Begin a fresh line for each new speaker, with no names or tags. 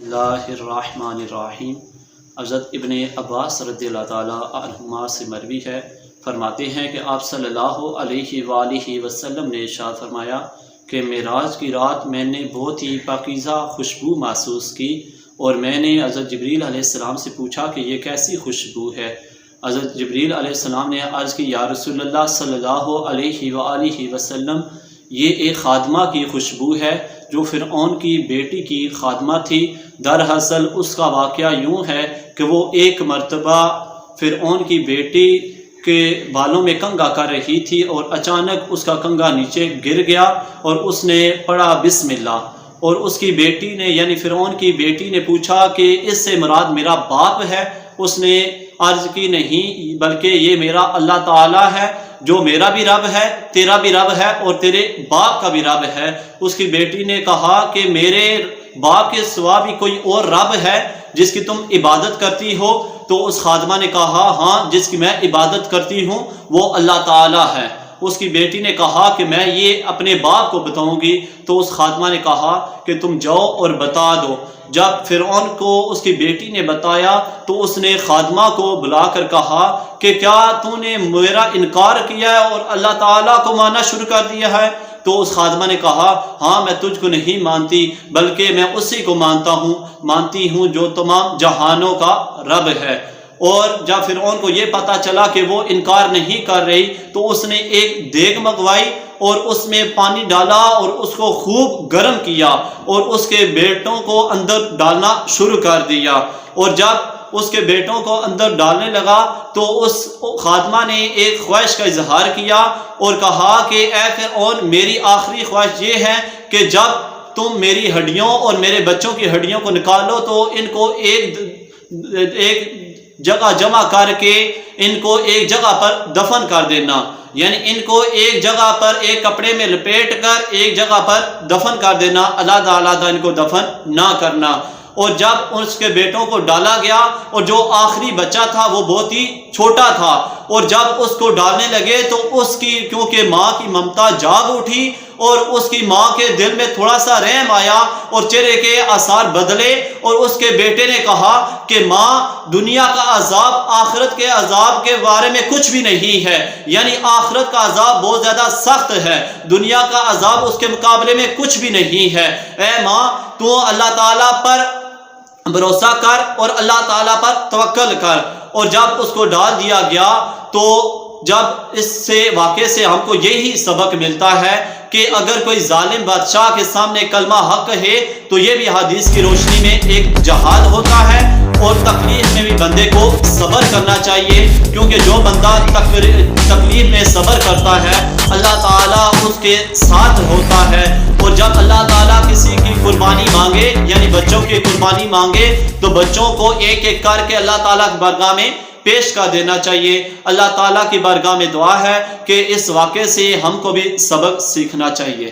اللہ الرحمن الرحیم۔ حضرت ابن عباس رضی اللہ تعالیٰ عنہما سے مروی ہے، فرماتے ہیں کہ آپ صلی اللہ علیہ وآلہ وسلم نے ارشاد فرمایا کہ معراج کی رات میں نے بہت ہی پاکیزہ خوشبو محسوس کی، اور میں نے حضرت جبریل علیہ السلام سے پوچھا کہ یہ کیسی خوشبو ہے؟ حضرت جبریل علیہ السلام نے عرض کی، یا رسول اللہ صلی اللہ علیہ وآلہ وسلم، یہ ایک خادمہ کی خوشبو ہے جو فرعون کی بیٹی کی خادمہ تھی۔ دراصل اس کا واقعہ یوں ہے کہ وہ ایک مرتبہ فرعون کی بیٹی کے بالوں میں کنگھا کر رہی تھی، اور اچانک اس کا کنگھا نیچے گر گیا اور اس نے پڑھا بسم اللہ، اور اس کی بیٹی نے یعنی فرعون کی بیٹی نے پوچھا کہ اس سے مراد میرا باپ ہے؟ اس نے عرض کی نہیں، بلکہ یہ میرا اللہ تعالیٰ ہے جو میرا بھی رب ہے، تیرا بھی رب ہے اور تیرے باپ کا بھی رب ہے۔ اس کی بیٹی نے کہا کہ میرے باپ کے سوا بھی کوئی اور رب ہے جس کی تم عبادت کرتی ہو؟ تو اس خادمہ نے کہا ہاں، جس کی میں عبادت کرتی ہوں وہ اللہ تعالیٰ ہے۔ اس کی بیٹی نے کہا کہ میں یہ اپنے باپ کو بتاؤں گی۔ تو اس خادمہ نے کہا کہ تم جاؤ اور بتا دو۔ جب فرعون کو اس کی بیٹی نے بتایا تو اس نے خادمہ کو بلا کر کہا کہ کیا تو نے میرا انکار کیا ہے اور اللہ تعالیٰ کو ماننا شروع کر دیا ہے؟ تو اس خادمہ نے کہا ہاں، میں تجھ کو نہیں مانتی بلکہ میں اسی کو مانتی ہوں جو تمام جہانوں کا رب ہے۔ اور جب فرعون کو یہ پتہ چلا کہ وہ انکار نہیں کر رہی تو اس نے ایک دیگ منگوائی اور اس میں پانی ڈالا اور اس کو خوب گرم کیا اور اس کے بیٹوں کو اندر ڈالنا شروع کر دیا۔ اور جب اس کے بیٹوں کو اندر ڈالنے لگا تو اس خادمہ نے ایک خواہش کا اظہار کیا اور کہا کہ اے فرعون، میری آخری خواہش یہ ہے کہ جب تم میری ہڈیوں اور میرے بچوں کی ہڈیوں کو نکالو تو ان کو ایک جگہ جمع کر کے ان کو ایک جگہ پر دفن کر دینا، یعنی ان کو ایک جگہ پر ایک کپڑے میں لپیٹ کر ایک جگہ پر دفن کر دینا، علیحدہ علیحدہ ان کو دفن نہ کرنا۔ اور جب اس کے بیٹوں کو ڈالا گیا اور جو آخری بچہ تھا وہ بہت ہی چھوٹا تھا، اور جب اس کو ڈالنے لگے تو اس کی کیونکہ ماں کی ممتا جاگ اٹھی اور اس کی ماں کے دل میں تھوڑا سا رحم آیا اور چہرے کے آثار بدلے، اور اس کے بیٹے نے کہا کہ ماں، دنیا کا عذاب آخرت کے عذاب کے بارے میں کچھ بھی نہیں ہے، یعنی آخرت کا عذاب بہت زیادہ سخت ہے، دنیا کا عذاب اس کے مقابلے میں کچھ بھی نہیں ہے۔ اے ماں، تو اللہ تعالیٰ پر بھروسہ کر اور اللہ تعالیٰ پر توکل کر۔ اور جب اس کو ڈال دیا گیا تو جب اس سے واقعے سے ہم کو یہی سبق ملتا ہے کہ اگر کوئی ظالم بادشاہ کے سامنے کلمہ حق ہے تو یہ بھی حدیث کی روشنی میں ایک جہاد ہوتا ہے، اور تکلیف میں بھی بندے کو صبر کرنا چاہیے، کیونکہ جو بندہ تکلیف میں صبر کرتا ہے اللہ تعالیٰ اس کے ساتھ ہوتا ہے۔ اور جب اللہ تعالیٰ کسی کی قربانی مانگے یعنی بچوں کی قربانی مانگے تو بچوں کو ایک ایک کر کے اللہ تعالیٰ کی بارگاہ میں پیش کر دینا چاہیے۔ اللہ تعالیٰ کی بارگاہ میں دعا ہے کہ اس واقعے سے ہم کو بھی سبق سیکھنا چاہیے۔